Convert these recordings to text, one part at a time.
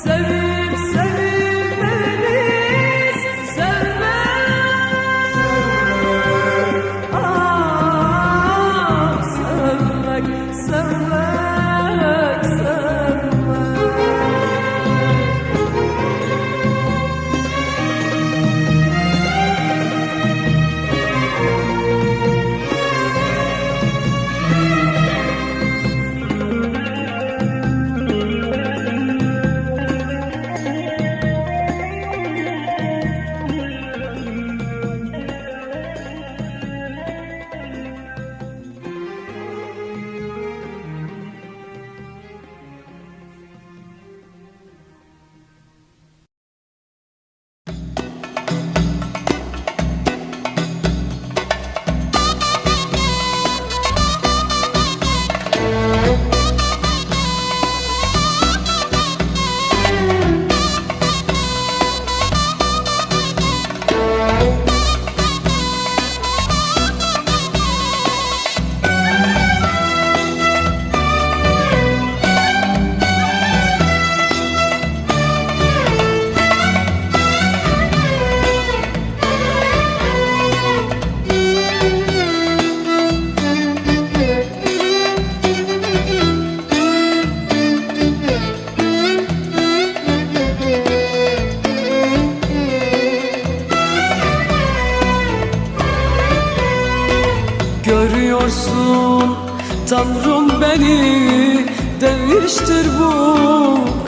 Sevip Tanrım beni değiştir bu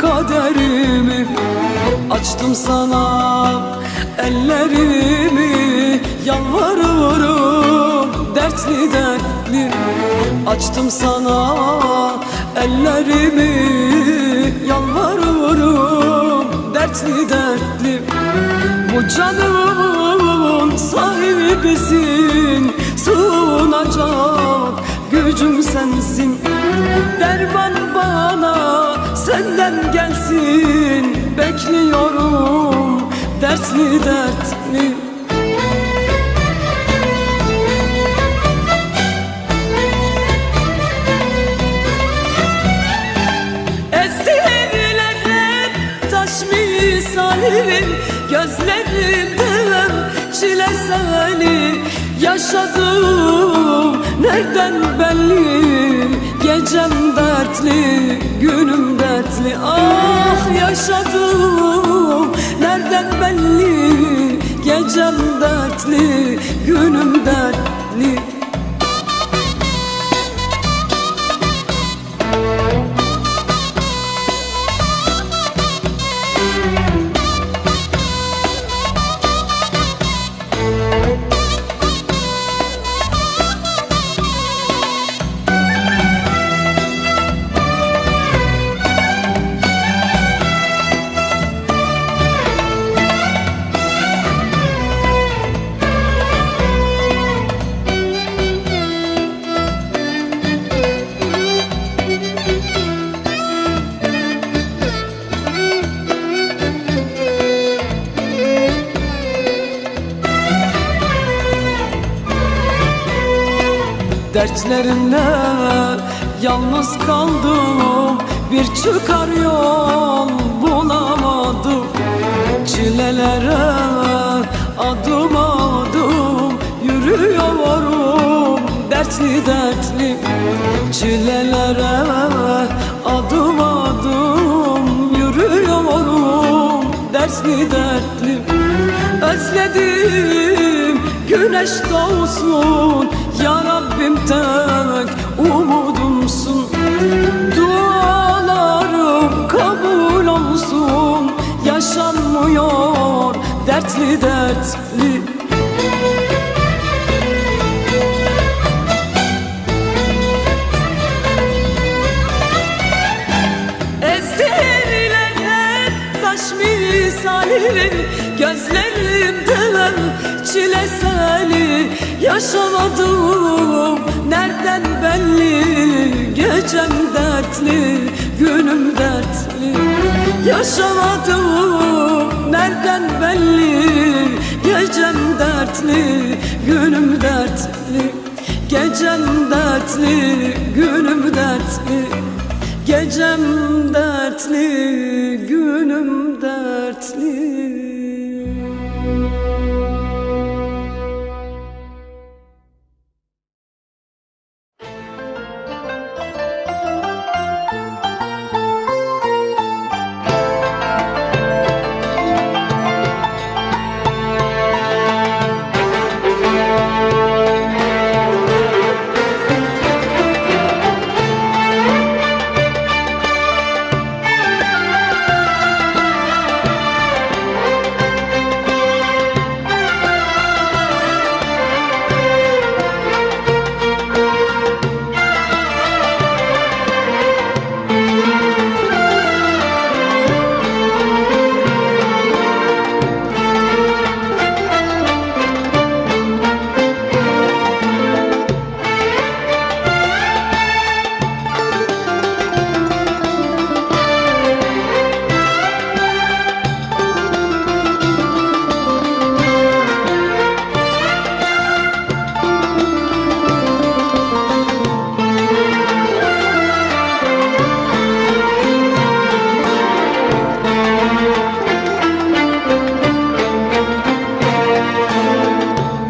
kaderimi. Açtım sana ellerimi, yalvarırım dertli dertli. Açtım sana ellerimi, yalvarırım dertli dertli. Bu canımın sahibisin, sığınacak gücüm sensin. Derman bana senden gelsin, bekliyorum dertli dertli. Gözlerimden çile seni yaşadım, nereden belli? Gecem dertli, günüm dertli. Ah yaşadım, nereden belli? Gecem dertli, günüm dertli. Dertlerimle yalnız kaldım, bir çıkar yol bulamadım. Çilelere adım adım yürüyorum dertli dertli. Çilelere adım adım yürüyorum dertli dertli. Özledim güneş doğsun, ya Rabbim tek umudumsun. Dualarım kabul olsun, yaşanmıyor dertli dertli. Esirler hep taş misali, gözlerimden çile seni yaşamadım, nereden belli? Gecem dertli, günüm dertli. Yaşamadım, nereden belli? Gecem dertli, günüm dertli. Gecem dertli, günüm dertli. Gecem dertli, günüm dertli.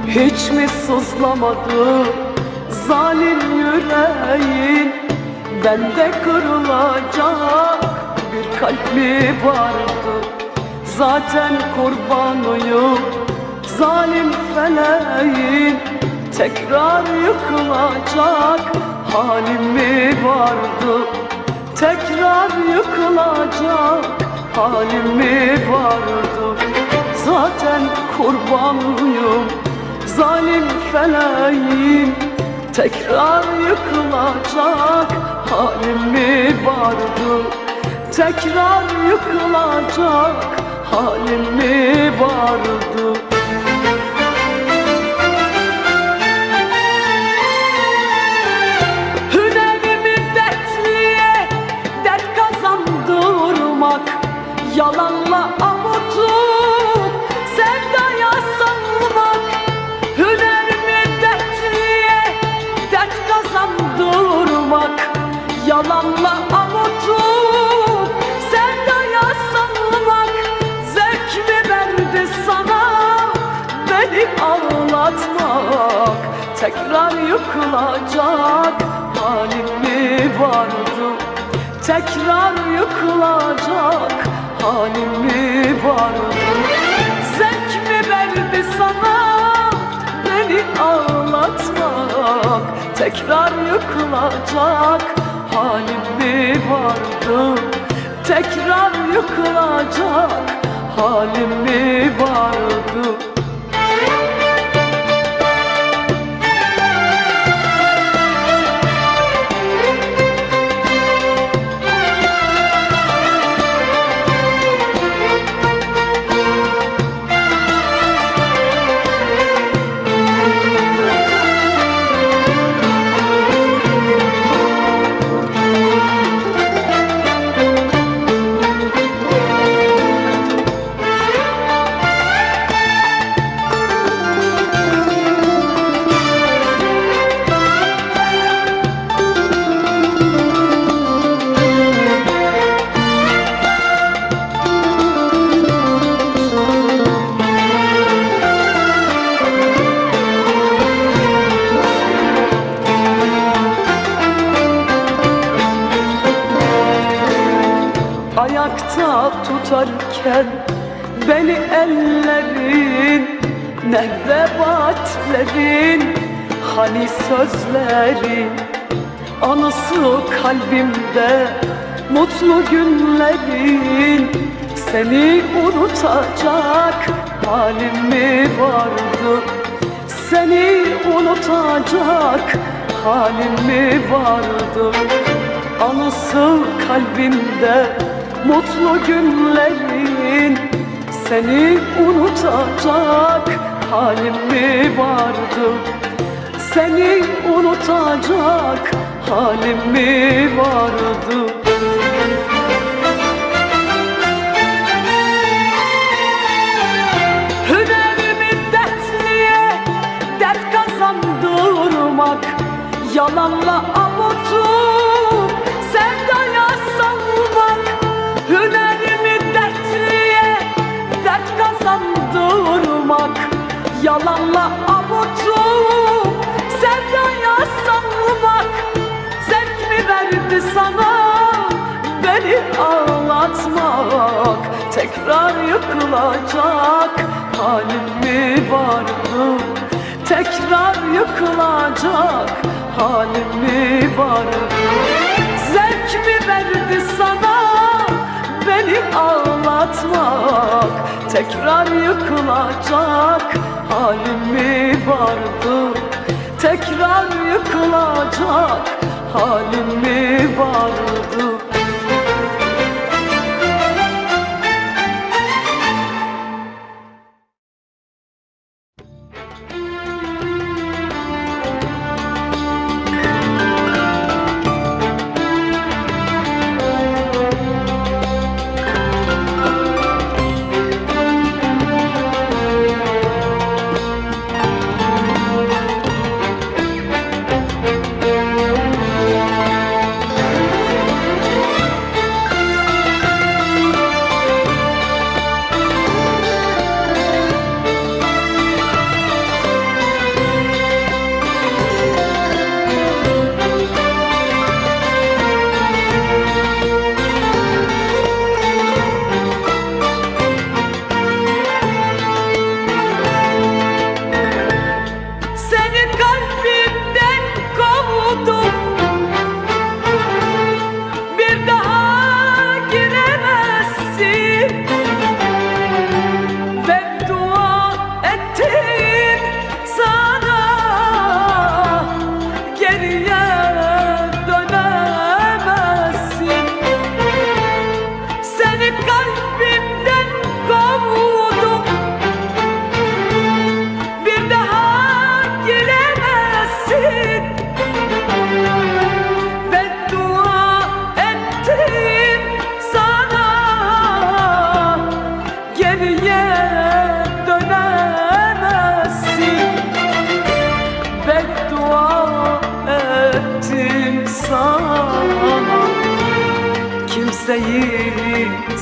Hiç mi sızlamadı zalim yüreğin? Bende kırılacak bir kalp mi vardı? Zaten kurbanıyım zalim feleğin. Tekrar yıkılacak halim mi vardı? Tekrar yıkılacak halim mi vardı? Zaten kurbanıyım zalim feleğin, tekrar yıkılacak halim mi vardı? Tekrar yıkılacak halim mi vardı? Hünerimi dertliye dert kazandırmak, yalanla avutup sevdaya salmak. Hünerimi dertliye dert kazandırmak, yalanla avutup sevdaya salmak. Zevk mi verdi sana beni ağlatmak? Tekrar yıkılacak halim mi vardı? Tekrar yıkılacak halim mi vardı? Zevk mi verdi sana beni ağlatmak? Tekrar yıkılacak halim mi vardı? Tekrar yıkılacak halim mi vardı? Ayakta tutarken beni ellerin, nerede vaatlerin, hani sözlerin? Anısı kalbimde mutlu günlerin, seni unutacak halim mi vardı? Seni unutacak halim mi vardı? Anısı kalbimde mutlu günlerin, seni unutacak halim mi vardı? Seni unutacak halim mi vardı? Hünerimi dertliye dert kazandırmak, yalanla avutup sevdaya salmak. Hünerimi dertliye dert kazandırmak, yalanla avutup sevdaya salmak. Zevk mi verdi sana beni ağlatmak? Tekrar yıkılacak halim mi vardı? Tekrar yıkılacak halim mi vardı? Zevk mi verdi sana beni ağlatmak? Tekrar yıkılacak halim mi vardı? Tekrar yıkılacak halim mi vardı?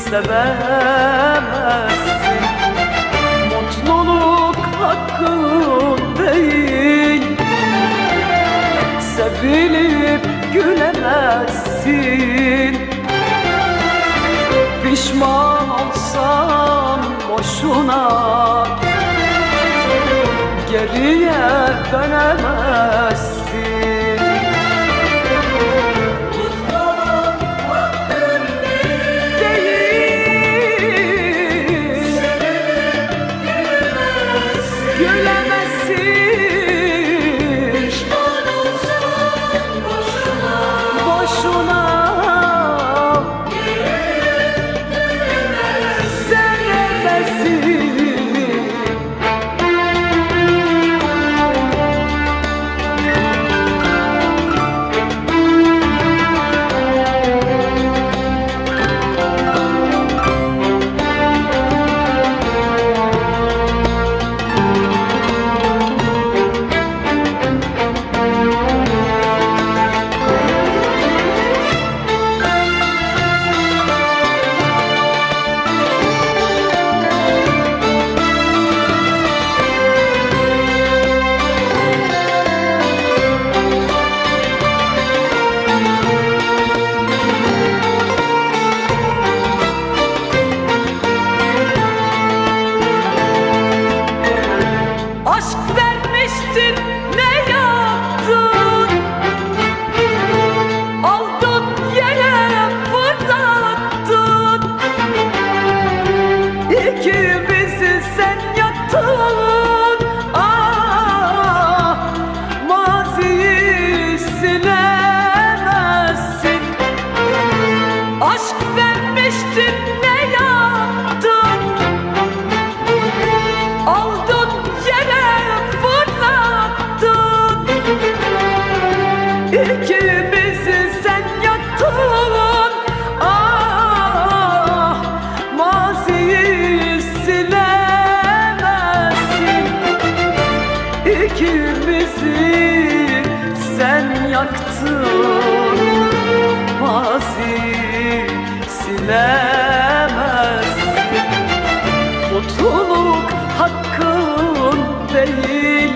sevemezsin. Mutluluk hakkın değil, sevilip gülemezsin. Pişman olsan boşuna, geriye dönemezsin. Mutluluk hakkın Değil, sevilip gülemezsin. pişman olsan boşuna, Boşuna sevemezsin. Aşk vermiştin, ne yaptın? Aldın yere fırlattın. İkimizi sen yaktın. Ah, maziyi silemezsin. Aşk vermiştin, ne yaptın? Aldın yere fırlattın. İkimizi sen yaktın. Ah, maziyi silemezsin. İkimizi sen yaktın. Maziyi silemezsin. Mutluluk hakkın değil,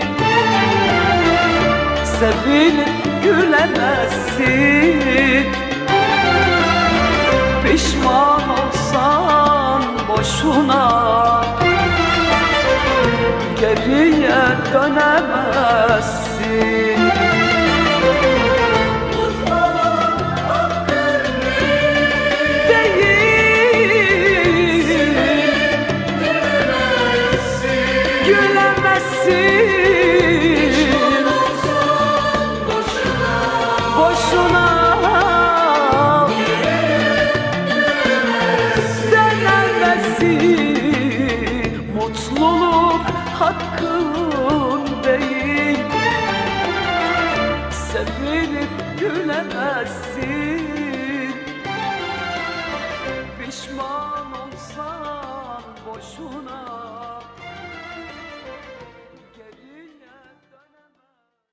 sevilip gülemezsin. Pişman olsan boşuna, geriye dönemezsin. mutluluk hakkın Değil, gülemezsin. Boşuna dönemezsin. Mutluluk hakkın değil, sevilip gülemezsin. Pişman olsan boşuna, geriye dönemezsin.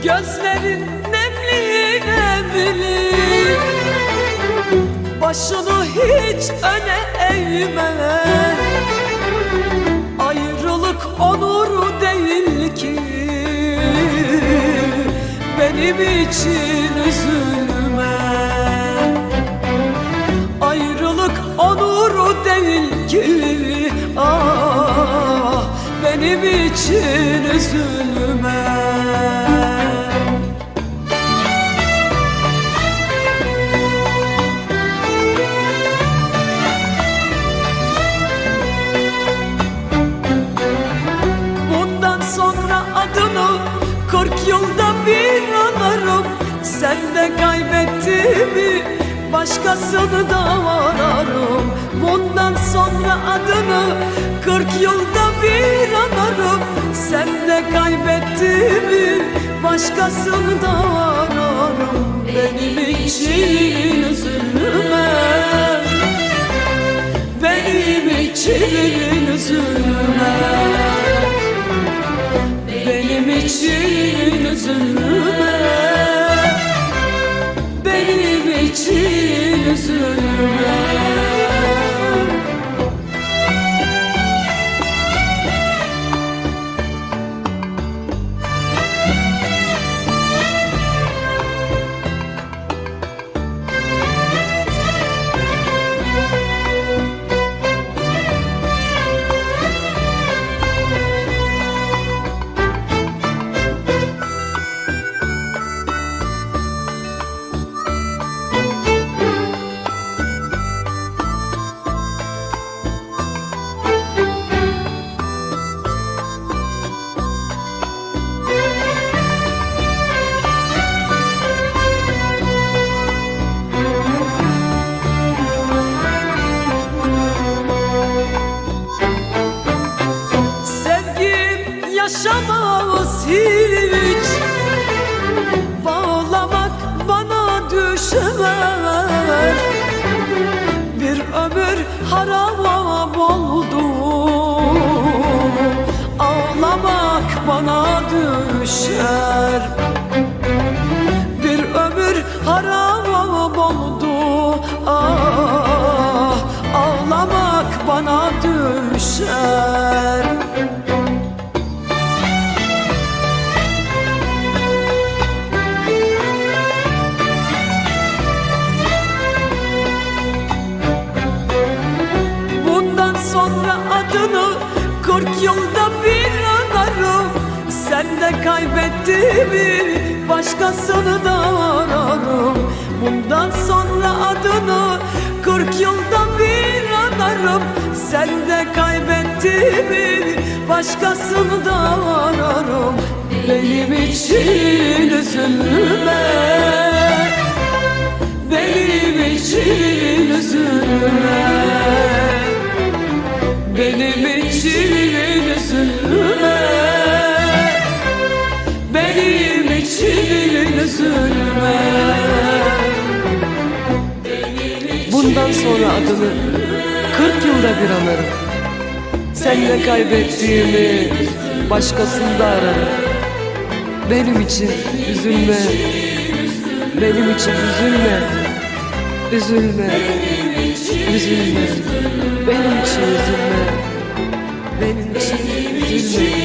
Gözlerin nemli nemli, başını hiç öne eğme. Ayrılık onur değil ki, benim için üzülme. Ayrılık onur değil ki, ah, benim için üzülme. Bundan sonra adını 40 yılda bir anarım. Sen de kaybettiğimi başkasını da ararım. Bundan sonra adını 40 yılda bir anarım. Sen de kaybettiğimi başkasını da ararım. Benim için üzülme, benim için üzülme, benim için üzülme, benim için üzülme. Yaşamaz hiç, bağlamak bana düşer. Bir ömür haram oldu, ağlamak bana düşer. Bir ömür haram oldu, ah, ağlamak bana düşer. Sonra adını 40 yılda bir anarım. Sen de kaybettiğimi başkasını da ararım. Bundan sonra adını 40 yılda bir anarım. Sen de kaybettiğimi başkasını da ararım. Benim için üzülme, benim için üzülme, benim için üzülme, benim için üzülme. Bundan sonra adını 40 yılda bir anarım. Seninle kaybettiğimi başkasında ararım. Benim için üzülme, benim için üzülme, üzülme, üzülme, benim için üzülme, benim için üzülme.